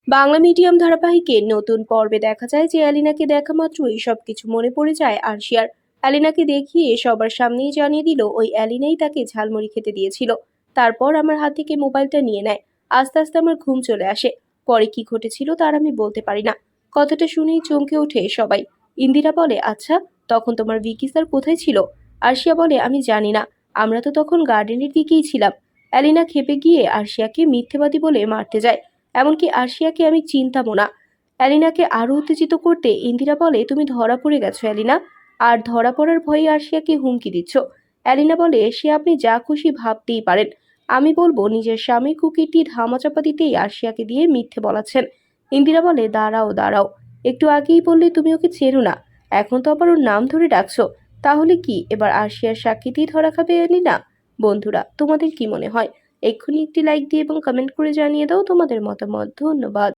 Bangla medium ধারাবাহিকের নতুন পর্বে দেখা যায় যে অ্যালিনাকে দেখা মাত্রই সবকিছু মনে পড়ে যায় আরশিয়ার। অ্যালিনাকে দেখিয়ে সবার সামনেই জানিয়ে দিল ওই অ্যালিনাই তাকে ঝালমুড়ি খেতে দিয়েছিল। তারপর আমার হাত থেকে মোবাইলটা নিয়ে নেয়। আস্তে আস্তে আমার ঘুম চলে আসে। পরে কি ঘটেছিল তার আমি বলতে পারি না। কথাটা শুনেই চমকে ওঠে সবাই। ইন্দিরা বলে, আচ্ছা, তখন তোমার ভিকি স্যার কোথায় ছিল? আরশিয়া বলে, আমি জানি না, আমরা তো তখন গার্ডেনের দিকেই ছিলাম। অ্যালিনা খেপে গিয়ে আরশিয়াকে মিথ্যেবাদী বলে মারতে যায়। এমনকি আরশিয়াকে আমি চিনতামও না। অ্যালিনাকে আরো উত্তেজিত করতে ইন্দিরা বলে, তুমি ধরা পড়ে গেছো অ্যালিনা, আর ধরা পড়ার ভয়ে আরশিয়াকে হুমকি দিচ্ছ। অ্যালিনা বলে, সে আপনি যা খুশি ভাবতেই পারেন, আমি বলবো নিজের স্বামীর কুকীর্তি ধামাচাপা দিতেই আরশিয়াকে দিয়ে মিথ্যে বলাচ্ছেন। ইন্দিরা বলে, দাঁড়াও দাঁড়াও, একটু আগেই বললে তুমি ওকে চেনো না, এখন তো আবার ওর নাম ধরে ডাকছো। তাহলে কি এবার আরশিয়ার সাক্ষীতেই ধরা খাবে অ্যালিনা? বন্ধুরা, তোমাদের কি মনে হয়? এক্ষুনি একটি লাইক দিয়ে এবং কমেন্ট করে জানিয়ে দাও তোমাদের মতামত। ধন্যবাদ।